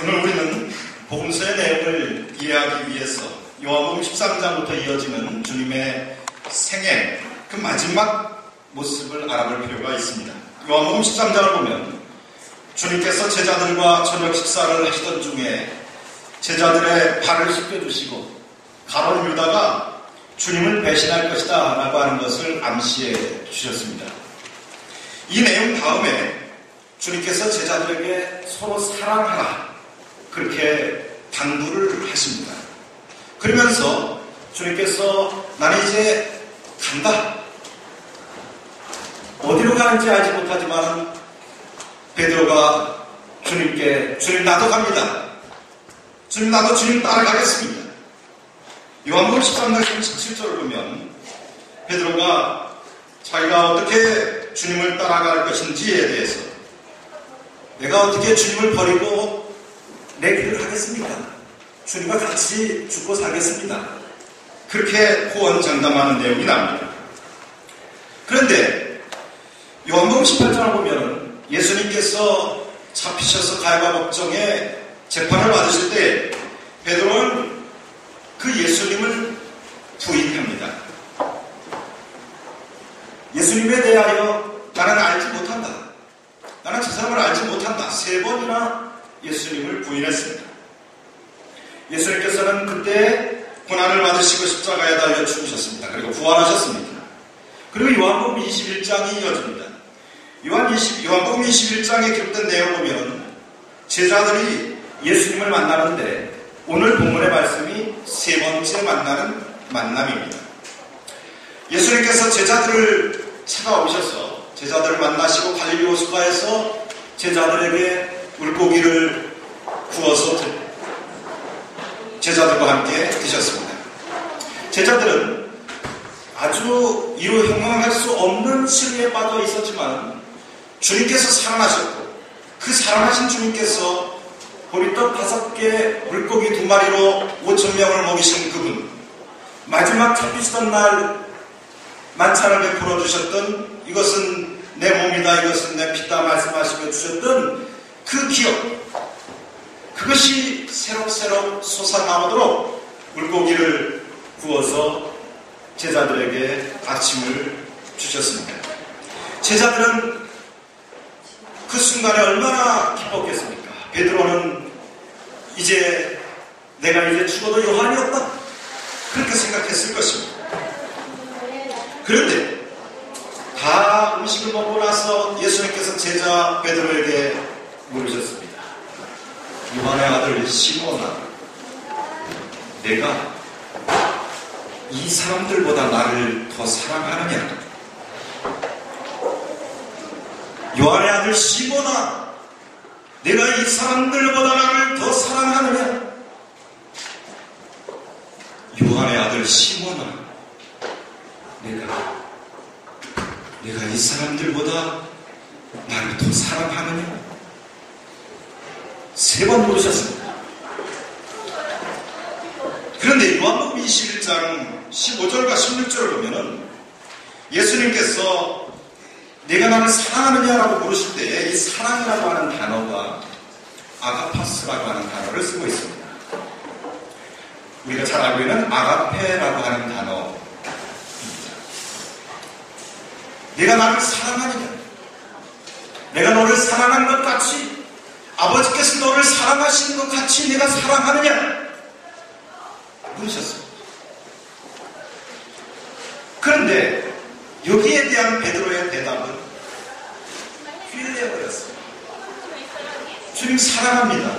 오늘 우리는 복음서의 내용을 이해하기 위해서 요한복음 13장부터 이어지는 주님의 생애, 그 마지막 모습을 알아볼 필요가 있습니다. 요한복음 13장을 보면 주님께서 제자들과 저녁 식사를 하시던 중에 제자들의 발을 씻겨주시고 가룟 유다가 주님을 배신할 것이다 라고 하는 것을 암시해 주셨습니다. 이 내용 다음에 주님께서 제자들에게 서로 사랑하라 그렇게 당부를 하십니다. 그러면서 주님께서 나는 이제 간다. 어디로 가는지 알지 못하지만 베드로가 주님께 주님 나도 갑니다. 주님 나도 주님 따라가겠습니다. 요한복음 13장 17절을 보면 베드로가 자기가 어떻게 주님을 따라갈 것인지에 대해서 내가 어떻게 주님을 버리고 내 길을 하겠습니까? 주님과 같이 죽고 살겠습니다. 그렇게 호언장담하는 내용이 나옵니다. 그런데 요한복음 18장을 보면 예수님께서 잡히셔서 가야바 법정에 재판을 받으실 때 베드로는 그 예수님을 부인합니다. 예수님에 대하여 나는 알지 못한다. 나는 저 사람을 알지 못한다. 3번이나 예수님을 부인했습니다. 예수님께서는 그때 고난을 받으시고 십자가에 달려 죽으셨습니다. 그리고 부활하셨습니다. 그리고 요한복음 21장이 이어집니다. 요한복음 21장에 기록된 내용을 보면 제자들이 예수님을 만나는데 오늘 본문의 말씀이 3번째 만나는 만남입니다. 예수님께서 제자들을 찾아오셔서 제자들을 만나시고 갈릴리 호숫가에서 제자들에게 물고기를 구워서 제자들과 함께 드셨습니다. 제자들은 아주 이루 형용할 수 없는 시름에 빠져 있었지만 주님께서 살아나셨고 그 살아나신 주님께서 보리떡 5개 물고기 2마리로 5,000명을 먹이신 그분, 마지막 잡히시던 날 만찬을 베풀어 주셨던 이것은 내 몸이다 이것은 내 피다 말씀하시며 주셨던 그 기억, 그것이 새록새록 솟아나오도록 물고기를 구워서 제자들에게 아침을 주셨습니다. 제자들은 그 순간에 얼마나 기뻤겠습니까? 베드로는 이제 내가 이제 죽어도 요한이 없다 그렇게 생각했을 것입니다. 그런데 다 음식을 먹고 나서 예수님께서 제자 베드로에게 물으셨습니다. 요한의 아들 시몬아, 내가 이 사람들보다 나를 더 사랑하느냐? 요한의 아들 시몬아, 내가 이 사람들보다 나를 더 사랑하느냐? 요한의 아들 시몬아, 내가 이 사람들보다 나를 더 사랑하느냐? 3번 물으셨습니다. 그런데 요한복음 21장 15절과 16절을 보면은 예수님께서 내가 나를 사랑하느냐라고 물으실 때 이 사랑이라고 하는 단어가 아가파스라고 하는 단어를 쓰고 있습니다. 우리가 잘 알고 있는 아가페라고 하는 단어입니다. 내가 나를 사랑하느냐? 내가 너를 사랑한 것 같이 아버지께서 너를 사랑하시는 것 같이 내가 사랑하느냐? 물으셨습니다. 그런데 여기에 대한 베드로의 대답은 필레오였습니다. 주님 사랑합니다.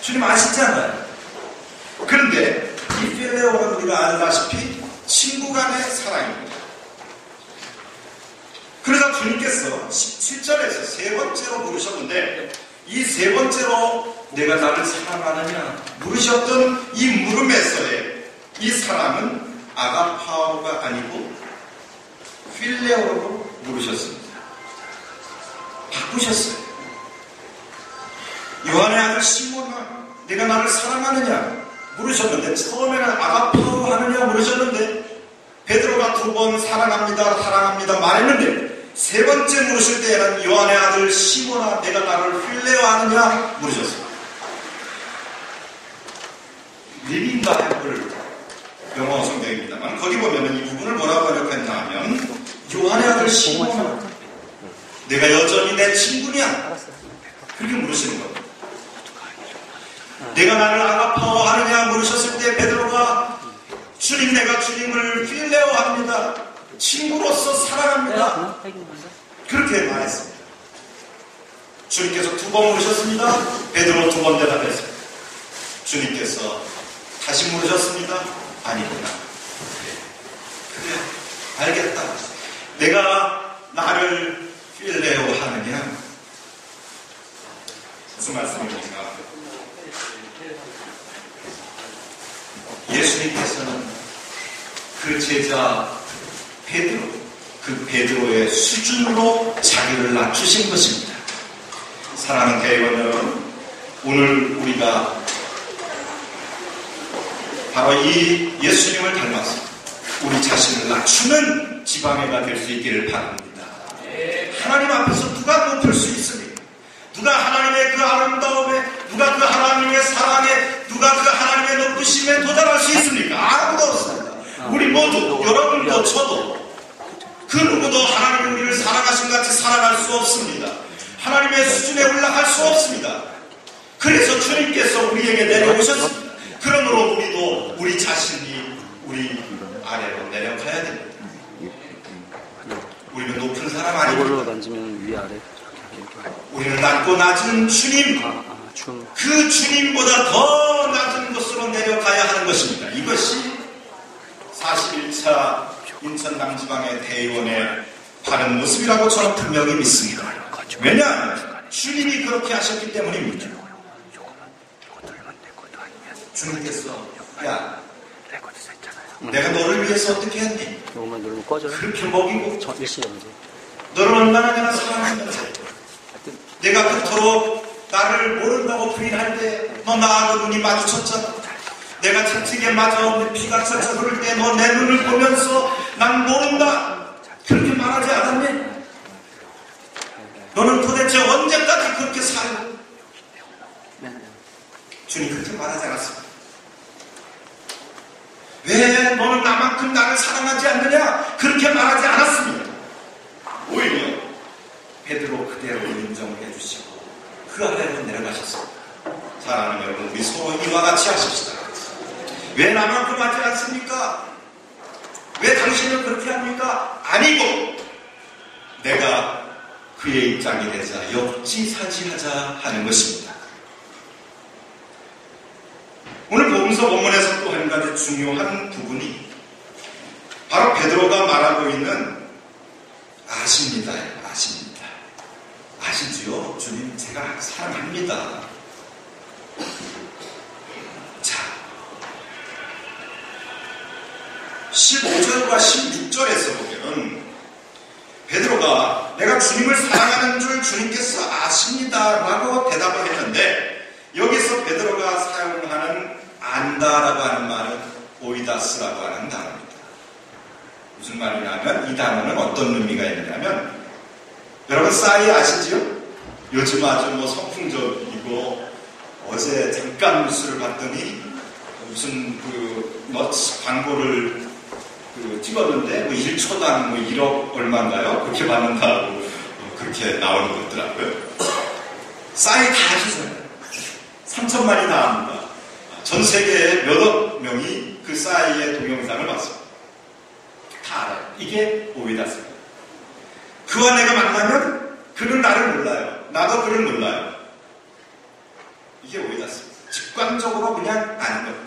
주님 아시잖아요. 그런데 이 필레오는 우리가 알다시피 친구 간의 사랑입니다. 그러자 주님께서 17절에서 3번째로 물으셨는데 이 3번째로 내가 나를 사랑하느냐 물으셨던 이 물음에서의 이 사랑은 아가파오가 아니고 필레오로 물으셨습니다. 바꾸셨어요. 요한의 아들 시몬아, 내가 나를 사랑하느냐 물으셨는데 처음에는 아가파오 하느냐 물으셨는데 베드로가 2번 사랑합니다 말했는데 3번째 물으실 때에는 요한의 아들 시몬아, 내가 나를 필레오하느냐 물으셨습니다. Living Bible 영어 성경입니다만 거기 보면은 이 부분을 뭐라고 번역했나 하면 요한의 아들 시몬아 내가 여전히 내 친구냐? 그렇게 물으시는 겁니다. 내가 나를 아가파워하느냐 물으셨을 때 베드로가 주님 내가 주님을 필레오합니다. 친구로서 사랑합니다. 그렇게 말했습니다. 주님께서 2번 물으셨습니다. 베드로 2번 대답했습니다. 주님께서 다시 물으셨습니다. 아니구나. 그래 알겠다. 내가 나를 필레오하느냐? 무슨 말씀입니까? 예수님께서는 그 제자 베드로, 그 베드로의 수준으로 자기를 낮추신 것입니다. 사랑하는 대의원 여러분, 오늘 우리가 바로 이 예수님을 닮아서 우리 자신을 낮추는 지방애가 될 수 있기를 바랍니다. 하나님 앞에서 누가 높을 수 있습니까? 누가 하나님의 그 아름다움에, 누가 그 하나님의 사랑에, 누가 그 하나님의 높으심에 도달할 수 있습니까? 아무도 없습니다. 우리 모두, 여러분도 저도 그 누구도 하나님이 우리를 사랑하신 같이 살아갈 수 없습니다. 하나님의 수준에 올라갈 수 없습니다. 그래서 주님께서 우리에게 내려오셨습니다. 그러므로 우리도 우리 자신이 우리 아래로 내려가야 됩니다. 우리는 높은 사람 아닙니다. 이걸로 만지면 위아래. 우리는 낮고 낮은 주님, 그 주님보다 더 낮은 곳으로 내려가야 하는 것입니다. 이것이 41차 인천남지방의 대의원의 바른 모습이라고 저는 분명히 믿습니다. 왜냐하면 주님이 그렇게 하셨기 때문입니다. 주님께서 야 내가 너를 위해서 어떻게 했니? 이것만 누르면 꺼져요. 그렇게 먹이고 일시정지. 너를 얼마나 내가 사랑했는지 내가 그토록 나를 모른다고 부인할 때 너 나하고 눈이 마주쳤잖아. 내가 채찍에 맞아 내 피가 차차 흐를 때 너 내 눈을 보면서 난 모른다 그렇게 말하지 않았니? 너는 도대체 언제까지 그렇게 살고? 주님 그렇게 말하지 않았습니다. 왜 너는 나만큼 나를 사랑하지 않느냐? 그렇게 말하지 않았습니다. 오히려 베드로 그대로 인정을 해주시고 그 아래로 내려가셨습니다. 사랑하는 여러분, 우리 서로 이와 같이 하십시다. 왜 나만큼 하지 않습니까? 왜 당신은 그렇게 합니까? 아니고 내가 그의 입장이 되자 역지사지하자 하는 것입니다. 오늘 복음서 본문에서 또 한 가지 중요한 부분이 바로 베드로가 말하고 있는 아십니다예요. 아십니다. 아시지요? 주님 제가 사랑합니다. 자, 15절과 16절에서 보면 베드로가 내가 주님을 사랑하는 줄 주님께서 아십니다 라고 대답을 했는데 여기서 베드로가 사용하는 안다라고 하는 말은 오이다스라고 하는 단어입니다. 무슨 말이냐면 이 단어는 어떤 의미가 있느냐면 여러분 싸이 아시지요? 요즘 아주 선풍적이고 어제 잠깐 뉴스를 봤더니 무슨 광고를 찍었는데 1초당 1억 얼마인가요? 그렇게 받는다고 그렇게 나오는 거 있더라고요. 싸이 다 아시잖아요. 3천만이 다 합니다. 전 세계에 몇억 명이 그 싸이의 동영상을 봤습니다. 다 알아요. 이게 오이다스입니다. 그와 내가 만나면 그는 나를 몰라요. 나도 그를 몰라요. 이게 오이다스입니다. 직관적으로 그냥 아는 겁니다.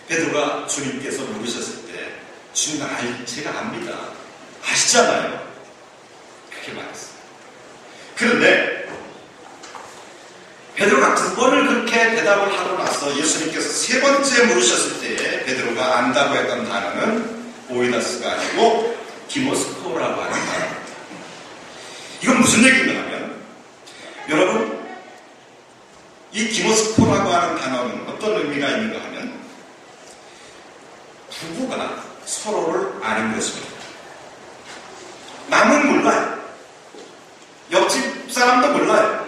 베드로가 주님께서 물으셨을 때 주님 제가 압니다. 아시잖아요. 그렇게 말했어요. 그런데 베드로가 2번을 그렇게 대답을 하고 나서 예수님께서 3번째 물으셨을 때 베드로가 안다고 했던 단어는 오이다스가 아니고 디모스코라고 하는 단어입니다. 이건 무슨 얘기인가 하면 여러분 이 디모스코라고 하는 단어는 어떤 의미가 있는가 하면 부부가 서로를 아는 것입니다. 남은 몰라요. 옆집 사람도 몰라요.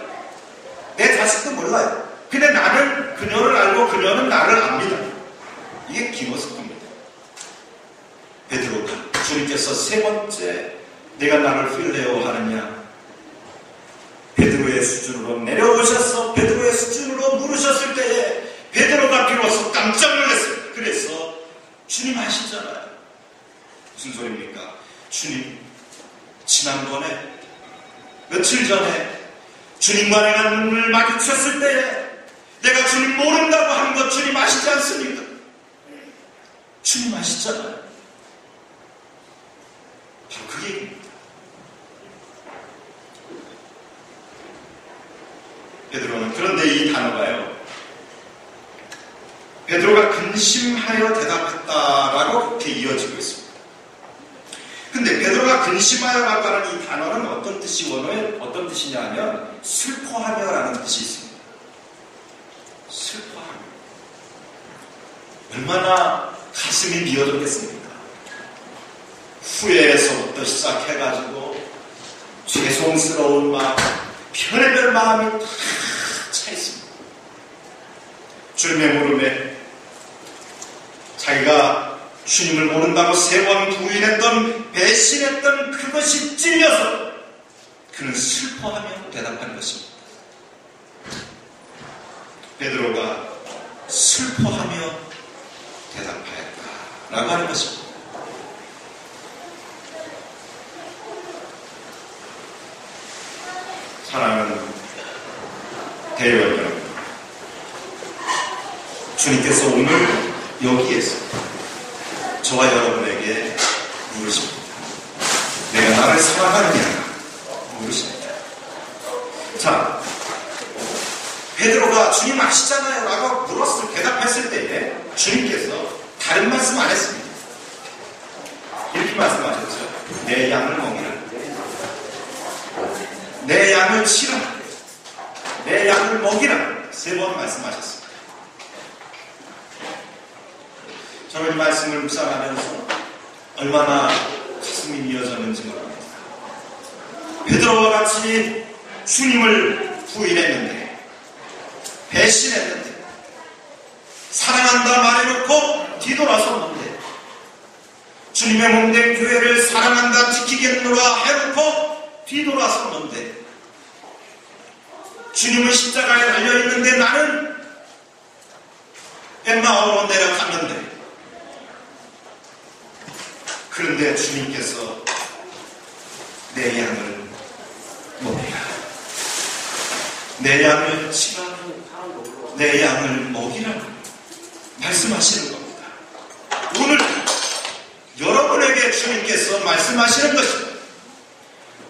내 자식도 몰라요. 근데 나는 그녀를 알고 그녀는 나를 압니다. 이게 기모습입니다. 베드로가 주님께서 세 번째 내가 나를 필레오 하느냐, 베드로의 수준으로 내려오셔서 베드로의 수준으로 물으셨을 때에 베드로가 비로소 깜짝 놀랐어요. 그래서 주님 아시잖아요. 무슨 소리입니까? 주님, 지난번에 며칠 전에 주님과 내가 눈을 마주쳤을 때에 내가 주님 모른다고 한 것 주님 아시지 않습니까? 주님 아시잖아요. 바로 그 얘기입니다. 베드로는, 그런데 이 단어가요, 베드로가 근심하여 대답했다라고 그렇게 이어지고 있습니다. 근데 베드로가 근심하여라고 하는 이 단어는 어떤 뜻이, 원어에 어떤 뜻이냐 하면 슬퍼하며라는 뜻이 있습니다. 슬퍼하며. 얼마나 가슴이 미어졌겠습니까? 후회에서부터 시작해가지고 죄송스러운 마음, 별의별 마음이 다 차 있습니다. 주님의 물음에 자기가 주님을 모른다고 세 번 부인했던, 배신했던 그것이 찔려서 그는 슬퍼하며 대답한 것입니다. 베드로가 슬퍼하며 대답하였다라고 하는 것입니다. 사랑하는 대의원 여러분, 주님께서 오늘 여기에서 저와 여러분에게 물으십니다. 내가 나를 사랑하느냐 물으십니다. 자, 베드로가 주님 아시잖아요 라고 대답했을 때에 주님께서 다른 말씀 안 했습니다. 이렇게 말씀하셨죠. 내 양을 먹이라, 내 양을 치라, 내 양을 먹이라, 세 번 말씀하셨습니다. 저는 이 말씀을 묵상하면서 얼마나 가슴이 미어졌는지 모릅니다. 베드로와 같이 주님을 부인했는데, 배신했는데, 사랑한다 말해놓고 뒤돌아섰는데, 주님의 몸된 교회를 사랑한다 지키겠노라 해놓고 뒤돌아섰는데, 주님은 십자가에 달려있는데 나는 엠마오로 내려갔는데, 그런데 주님께서 내 양을 먹이라, 내 양을 치라, 내 양을 먹이라 말씀하시는 겁니다. 오늘 여러분에게 주님께서 말씀하시는 것입니다.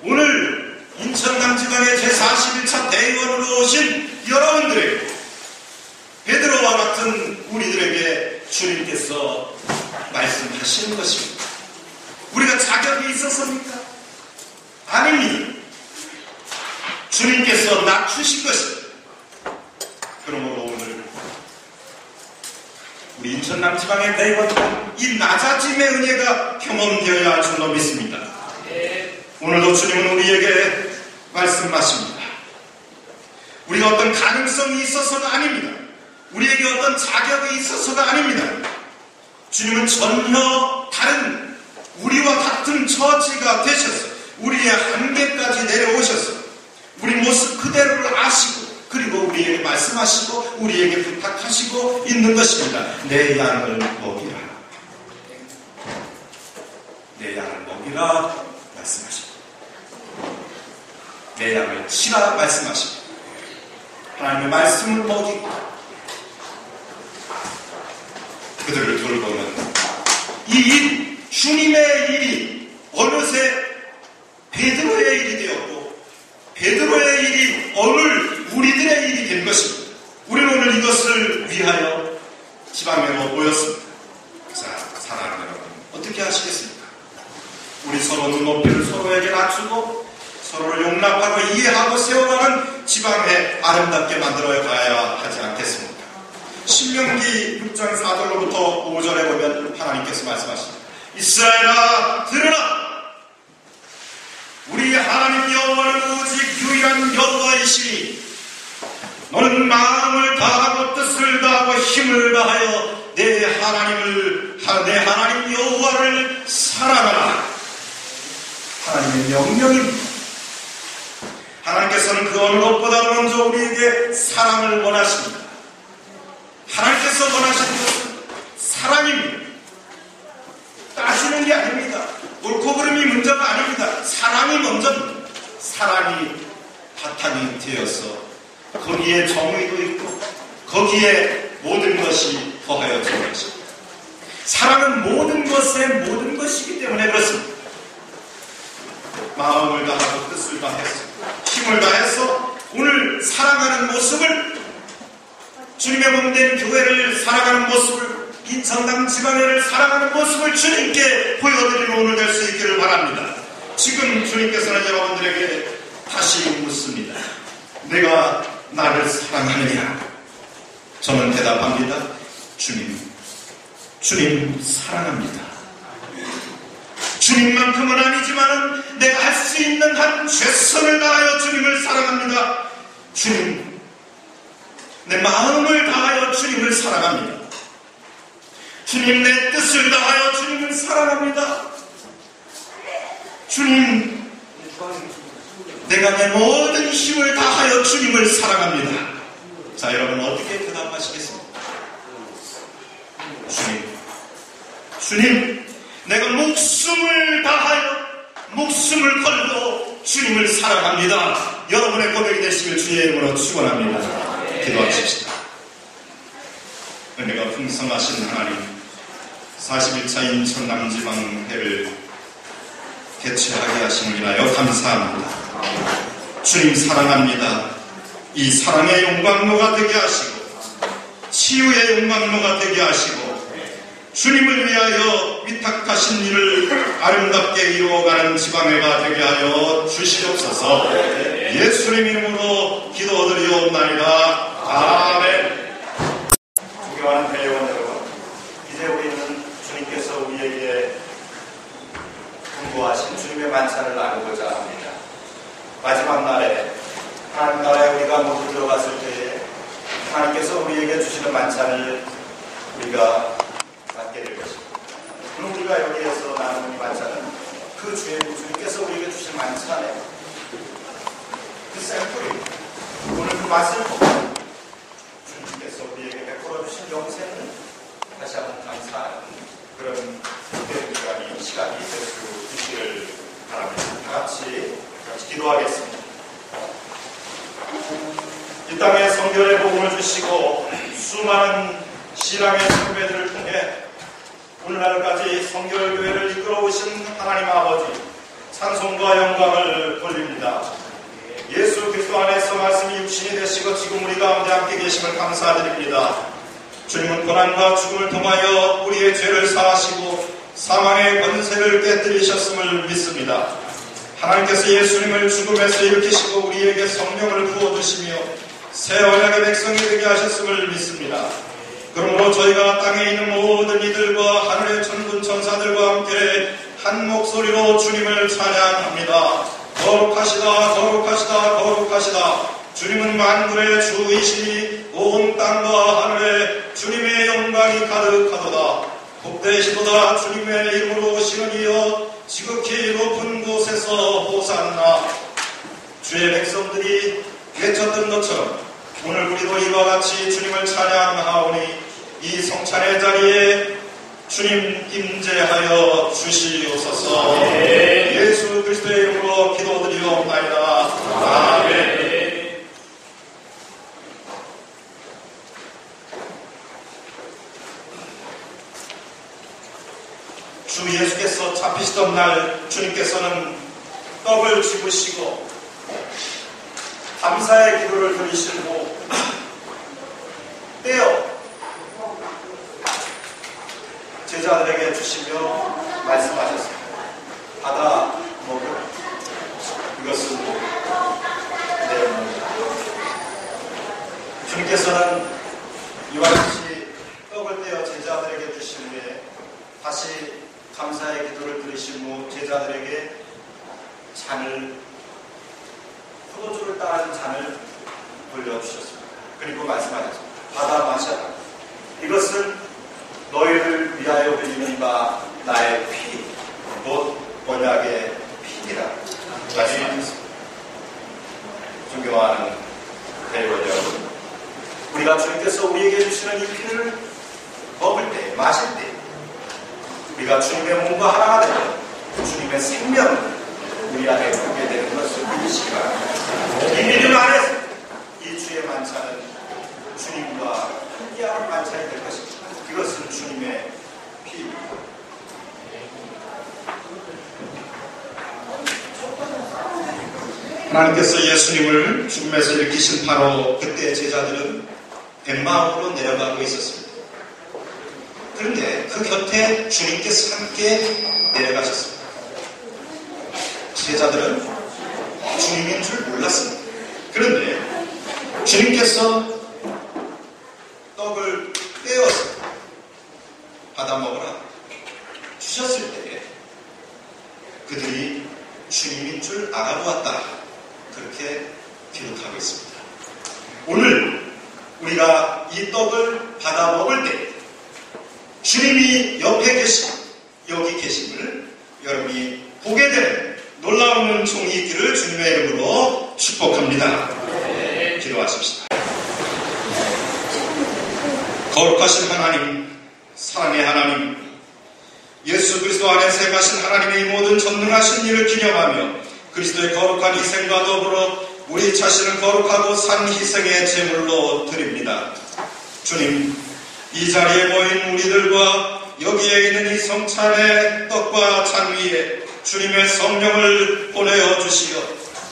오늘 인천남지방의 제41차 대의원으로 오신 여러분들에게, 베드로와 같은 우리들에게 주님께서 말씀하시는 것입니다. 우리가 자격이 있었습니까? 아닙니다. 주님께서 낮추신 것입니다. 그러므로 오늘 우리 인천남지방의 대의원들은 이 낮아짐의 은혜가 경험되어야 할 줄로 믿습니다. 오늘도 주님은 우리에게 말씀하십니다. 우리가 어떤 가능성이 있어서가 아닙니다. 우리에게 어떤 자격이 있어서가 아닙니다. 주님은 전혀 다른, 우리와 같은 처지가 되셔서 우리의 한계까지 내려오셔서 우리 모습 그대로를 아시고, 그리고 우리에게 말씀하시고 우리에게 부탁하시고 있는 것입니다. 내 양을 먹이라, 내 양을 먹이라 말씀하십니다. 내 양을 치라 말씀하십니다. 하나님의 말씀을 먹이고 그들을 돌보는 이 일, 주님의 일이 어느새 베드로의 일이 되었고, 베드로의 일이 오늘 우리들의 일이 된 것입니다. 우리는 오늘 이것을 위하여 지방에로 모였습니다. 자, 사랑하는 여러분, 어떻게 하시겠습니까? 우리 서로 눈높이를 서로에게 낮추고 서로를 용납하고 이해하고 세워가는 지방에 아름답게 만들어 가야 하지 않겠습니까? 신명기 6장 4절로부터 5절에 보면 하나님께서 말씀하십니다. 이스라엘아 들으라, 우리 하나님 여호와는 오직 유일한 여호와이시니 너는 마음을 다하고 뜻을 다하고 힘을 다하여 내 하나님 여호와를 사랑하라. 하나님의 명령입니다. 하나님께서는 그 어느 것보다 먼저 우리에게 사랑을 원하십니다. 하나님께서 원하시는 것은 사랑입니다. 따지는 게 아닙니다. 옳고 그름이 문제가 아닙니다. 사랑이 먼저입니다. 사랑이 바탕이 되어서 거기에 정의도 있고 거기에 모든 것이 더하여지는 것입니다. 사랑은 모든 것의 모든 것이기 때문에 그렇습니다. 마음을 다하고 뜻을 다해서 힘을 다해서 오늘 사랑하는 모습을, 주님의 몸된 교회를 사랑하는 모습을, 인천당 지방회를 사랑하는 모습을 주님께 보여드리는 오늘 될 수 있기를 바랍니다. 지금 주님께서는 여러분들에게 다시 묻습니다. 내가 나를 사랑하느냐? 저는 대답합니다. 주님 사랑합니다. 주님만큼은 아니지만 내가 할 수 있는 한 최선을 다하여 주님을 사랑합니다. 주님, 내 마음을 다하여 주님을 사랑합니다. 주님, 내 뜻을 다하여 주님을 사랑합니다. 주님, 내가 내 모든 힘을 다하여 주님을 사랑합니다. 자, 여러분 어떻게 대답하시겠습니까? 주님, 내가 목숨을 다하여 목숨을 걸고 주님을 사랑합니다. 여러분의 고백이 되시길 주의 이름으로 축원합니다. 기도하십시다. 은혜가 풍성하신 하나님, 41차 인천남지방회를 개최하게 하심을 인하여 감사합니다. 주님 사랑합니다. 이 사랑의 용광로가 되게 하시고 치유의 용광로가 되게 하시고 주님을 위하여 위탁하신 일을 아름답게 이루어가는 지방회가 되게 하여 주시옵소서. 예수님 이름으로 기도드리옵나이다. 아멘. 존경하는 회원 여러분, 이제 우리는 주님께서 우리에게 공부하신 주님의 만찬을 나누고자 합니다. 마지막 날에 하나님 나라에 우리가 모두 들어갔을 때에 하나님께서 우리에게 주시는 만찬을 우리가 갖게 될 것입니다. 그럼 우리가 여기에서 나누는 이 만찬은 그 주님께서 우리에게 주신 만찬의 그 샘플입니다. 오늘 그 맛을 보고 주님께서 우리에게 베풀어 주신 영생을 다시 한번 감사하는 그런 시간이 될 수 있기를 바랍니다. 다 같이 기도하겠습니다. 이 땅에 성결의 복음을 주시고 수많은 신앙의 선배들을 통해 오늘날까지 성결교회를 이끌어오신 하나님 아버지, 찬송과 영광을 돌립니다. 예수 그리스도 안에서 말씀이 육신이 되시고 지금 우리 가운데 함께 계심을 감사드립니다. 주님은 고난과 죽음을 통하여 우리의 죄를 사하시고 사망의 권세를 깨뜨리셨음을 믿습니다. 하나님께서 예수님을 죽음에서 일으키시고 우리에게 성령을 부어주시며 새 언약의 백성이 되게 하셨음을 믿습니다. 그러므로 저희가 땅에 있는 모든 이들과 하늘의 천군 천사들과 함께 한 목소리로 주님을 찬양합니다. 거룩하시다 거룩하시다 거룩하시다. 주님은 만군의 주이시니 온 땅과 하늘에 주님의 영광이 가득하도다. 복되시도다. 주님의 이름으로 오시는 이여 지극히 높은 곳에서 호산나. 주의 백성들이 외쳤던 것처럼 오늘 우리도 이와 같이 주님을 찬양하오니 이 성찬의 자리에 주님 임재하여 주시옵소서. 예수 그리스도의 이름으로 기도드리옵나이다. 아멘. 주 예수께서 잡히시던 날 주님께서는 떡을 집으시고 감사의 기도를 드리시고 떼어 제자들에게 주시며 말씀하셨습니다. 받아 먹어. 이것은 내 몸이다. 주님께서는 이와 같이 떡을 떼어 제자들에게 주신 후에 다시 감사의 기도를 드리신 후 제자들에게 포도주를 따른 잔을 돌려주셨습니다. 그리고 말씀하셨습니다. 받아 마셔라. 이것은 너희를 위하여 흘리는 바 나의 피, 곧 언약의 피니라 말씀하셨습니다. 존경하는 대의원 여러분, 우리가 주님께서 우리에게 주시는 이 피를 먹을 때, 마실 때 우리가 주님의 몸과 하나가 되고 주님의 생명을 우리 안에 갖게 되는 것을 믿으시기 바랍니다. 이 믿음 안에서 이 주의 만찬은 주님과 함께하는 만찬이 될 것입니다. 이것은 주님의 피입니다. 하나님께서 예수님을 죽음에서 일으키신 바로 그때 제자들은 뱀마음으로 내려가고 있었습니다. 그런데 그 곁에 주님께서 함께 내려가셨습니다. 제자들은 주님인 줄 몰랐습니다. 그런데 주님께서 떡을 떼어서 받아 먹으라 주셨을 때 그들이 주님인 줄 알아보았다. 그렇게 기록하고 있습니다. 오늘 우리가 이 떡을 받아 먹을 때 주님이 옆에 계시고 여기 계심을 여러분이 보게 되는 놀라운 은총이 있기를 주님의 이름으로 축복합니다. 기도하십시다. 거룩하신 하나님, 사랑의 하나님, 예수 그리스도 안에 생하신 하나님의 이 모든 전능하신 일을 기념하며 그리스도의 거룩한 희생과 더불어 우리 자신을 거룩하고 산 희생의 제물로 드립니다. 주님, 이 자리에 모인 우리들과 여기에 있는 이 성찬의 떡과 잔 위에 주님의 성령을 보내어 주시어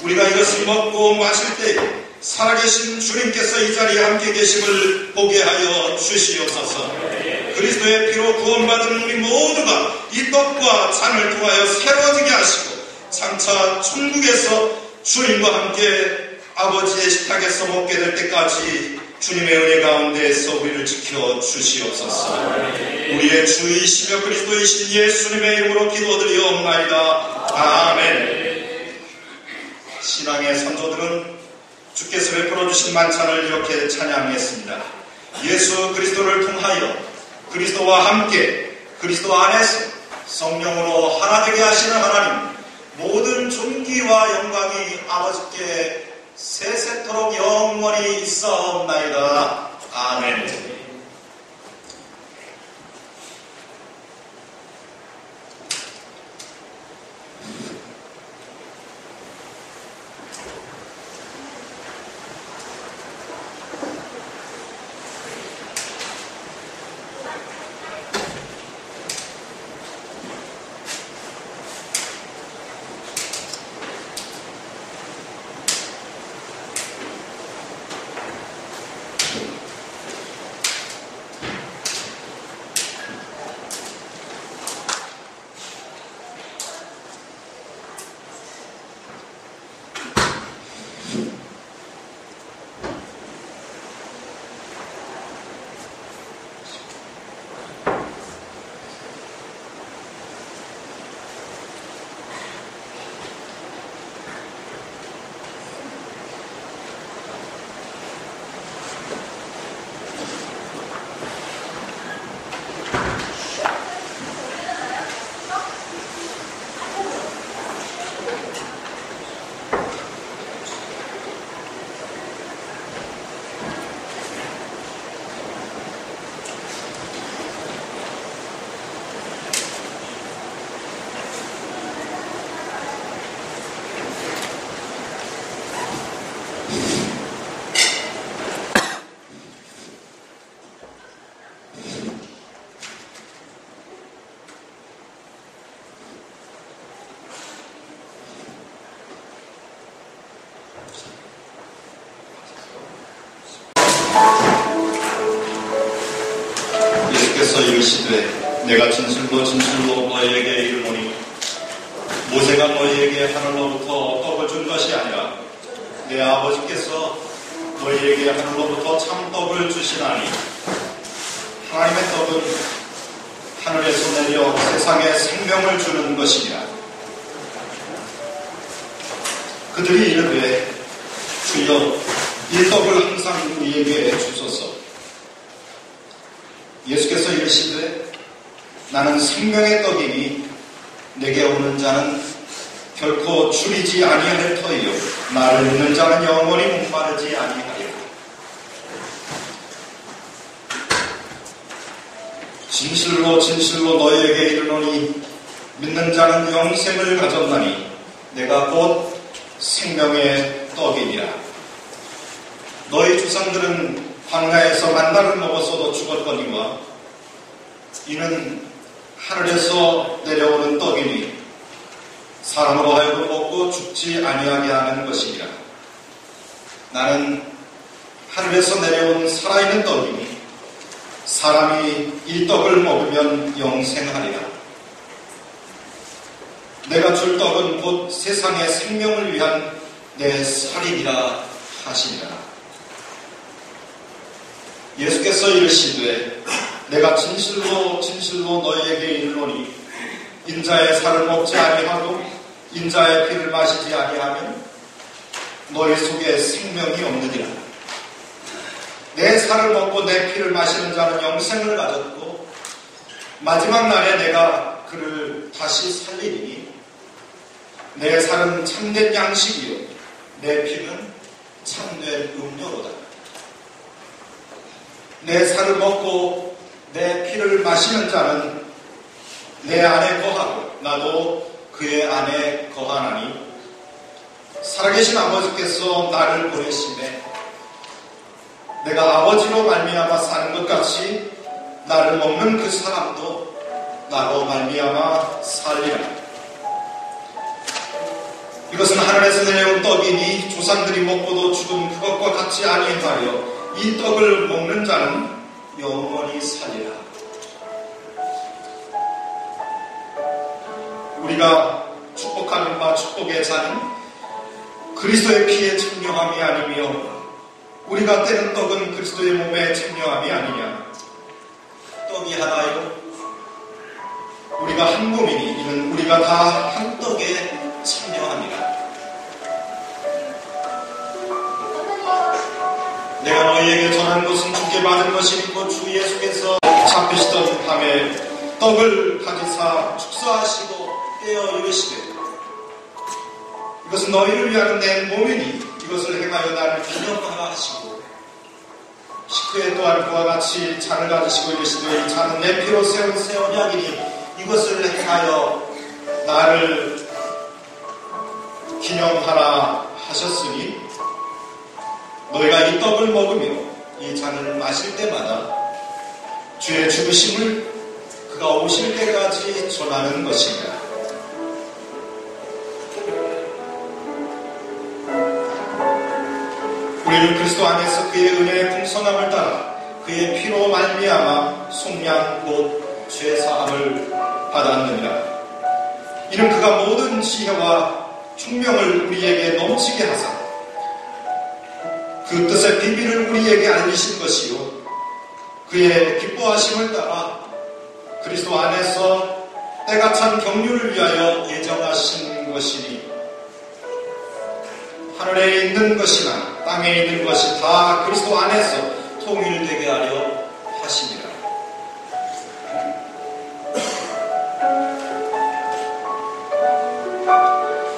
우리가 이것을 먹고 마실 때 살아계신 주님께서 이 자리에 함께 계심을 보게 하여 주시옵소서. 그리스도의 피로 구원받은 우리 모두가 이 떡과 잔을 통하여 새로워지게 하시고 장차 천국에서 주님과 함께 아버지의 식탁에서 먹게 될 때까지 주님의 은혜 가운데에서 우리를 지켜 주시옵소서. 우리의 주이시며 그리스도이신 예수님의 이름으로 기도드리옵나이다. 아멘. 신앙의 선조들은 주께서 베풀어 주신 만찬을 이렇게 찬양했습니다. 예수 그리스도를 통하여 그리스도와 함께 그리스도 안에서 성령으로 하나 되게 하시는 하나님, 모든 존귀와 영광이 아버지께 세세토록 영원히 있사옵나이다. 아멘. 예수께서 이르시되 내가 진실로 진실로 너희에게 이르노니 모세가 너희에게 하늘로부터 떡을 준 것이 아니라 내 아버지께서 너희에게 하늘로부터 참떡을 주시나니 하나님의 떡은 하늘에서 내려 세상에 생명을 주는 것이니라. 그들이 이르되 주여 이 떡을 항상 우리에게 주소서. 예수께서 이르시되 나는 생명의 떡이니 내게 오는 자는 결코 줄이지 아니할 터이요 나를 믿는 자는 영원히 목마르지 아니하리라. 진실로 진실로 너희에게 이르노니 믿는 자는 영생을 가졌나니 내가 곧 생명의 떡이니라. 너희 조상들은 광야에서 만나를 먹었어도 죽었거니와 이는 하늘에서 내려오는 떡이니 사람으로 하여금 먹고 죽지 아니하게 하는 것이니라. 나는 하늘에서 내려온 살아있는 떡이니 사람이 이 떡을 먹으면 영생하리라. 내가 줄 떡은 곧 세상의 생명을 위한 내 살이니라 하시니라. 예수께서 이르시되 내가 진실로 진실로 너희에게 이르노니 인자의 살을 먹지 아니하고 인자의 피를 마시지 아니하면 너희 속에 생명이 없느니라. 내 살을 먹고 내 피를 마시는 자는 영생을 가졌고 마지막 날에 내가 그를 다시 살리리니 내 살은 참된 양식이요 내 피는 참된 음료로다. 내 살을 먹고 내 피를 마시는 자는 내 안에 거하고 나도 그의 안에 거하나니 살아계신 아버지께서 나를 보내심에 내가 아버지로 말미암아 사는 것 같이 나를 먹는 그 사람도 나로 말미암아 살리라. 이것은 하늘에서 내려온 떡이니 조상들이 먹고도 죽은 그것과 같지 아니하여 이 떡을 먹는 자는 영원히 살리라. 우리가 축복하는 바 축복의 잔은 그리스도의 피에 참여함이 아니며 우리가 떼는 떡은 그리스도의 몸에 참여함이 아니냐. 떡이 하나요 우리가 한 몸이니 이는 우리가 다 한 떡에 참여합니다. 내가 너희에게 전한 것은 주께 받은 것이니 곧 주 예수께서 잡히시던 밤에 떡을 가지사 축사하시고 떼어 이르시되 이것은 너희를 위하여 내 몸이니 이것을 행하여 나를 기념하라 하시고 식후에 또한 그와 같이 잔을 가지시고 이르시되 이 잔은 내 피로 세운 새 언약이니 이것을 행하여 나를 기념하라 하셨으니 너희가 이 떡을 먹으며 이 잔을 마실 때마다 주의 죽으심을 그가 오실 때까지 전하는 것입니다. 우리는 그리스도 안에서 그의 은혜의 풍성함을 따라 그의 피로 말미암아 속량 곧 죄사함을 받았느니라. 이는 그가 모든 지혜와 총명을 우리에게 넘치게 하사 그 뜻의 비밀을 우리에게 알리신 것이요 그의 기뻐하심을 따라 그리스도 안에서 때가 찬 경륜을 위하여 예정하신 것이니 하늘에 있는 것이나 땅에 있는 것이 다 그리스도 안에서 통일되게 하려 하십니다.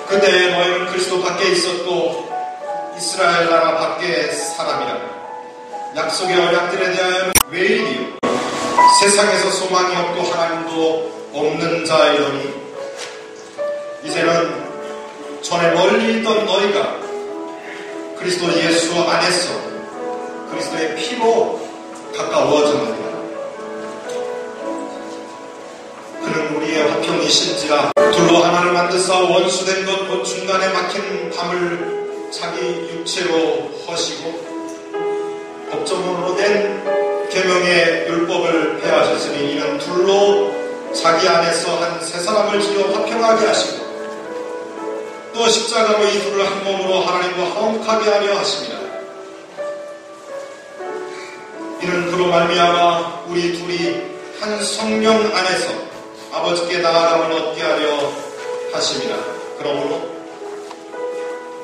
그때에 너희는 그리스도 밖에 있었고 이스라엘 나라 밖의 사람이라. 약속의 언약들에 대하여는 외인이요 세상에서 소망이 없고 하나님도 없는 자이더니 이제는 전에 멀리 있던 너희가 그리스도 예수 안에서 그리스도의 피로 가까워졌느니라. 그는 우리의 화평이신지라 둘로 하나를 만드사 원수된 것 곧 중간에 막힌 담을 자기 육체로 허시고 법조문으로 된 계명의 율법을 폐하셨으니 이는 둘로 자기 안에서 한 세 사람을 지어 화평하게 하시고 또 십자가로 이 둘을 한 몸으로 하나님과 화목하게 하려 하십니다. 이는 그로 말미암아 우리 둘이 한 성령 안에서 아버지께 나아감을 얻게 하려 하십니다. 그러므로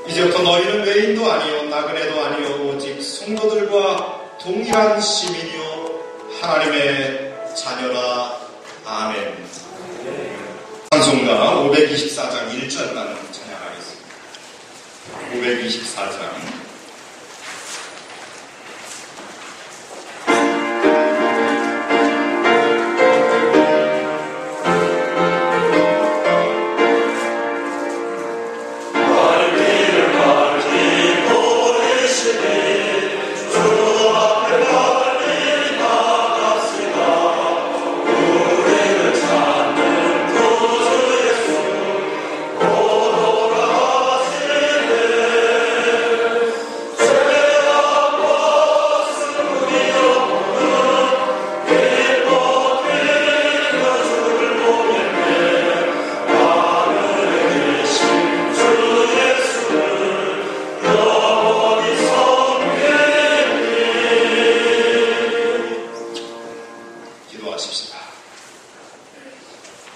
이제부터 너희는 외인도 아니요 나그네도 아니요 오직 성도들과 동일한 시민이요 하나님의 자녀라. 아멘. 찬송가 524장 1절만 찬양하겠습니다. 524장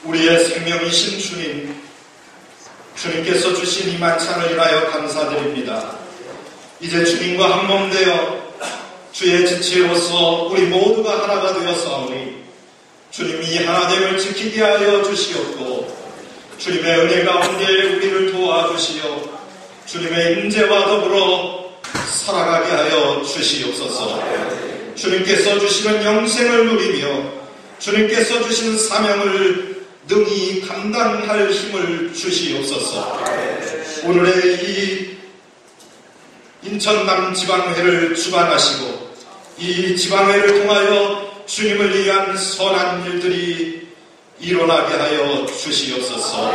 우리의 생명이신 주님, 주님께서 주신 이 만찬을 인하여 감사드립니다. 이제 주님과 한몸 되어 주의 지체로서 우리 모두가 하나가 되었사오니 주님이 하나됨을 지키게 하여 주시옵고 주님의 은혜 가운데 우리를 도와주시어 주님의 임재와 더불어 살아가게 하여 주시옵소서. 주님께서 주시는 영생을 누리며 주님께서 주신 사명을 능히 감당할 힘을 주시옵소서. 오늘의 이 인천남지방회를 주관하시고 이 지방회를 통하여 주님을 위한 선한 일들이 일어나게 하여 주시옵소서.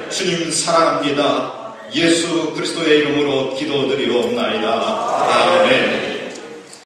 주님 사랑합니다. 예수 그리스도의 이름으로 기도드리옵나이다. 아멘.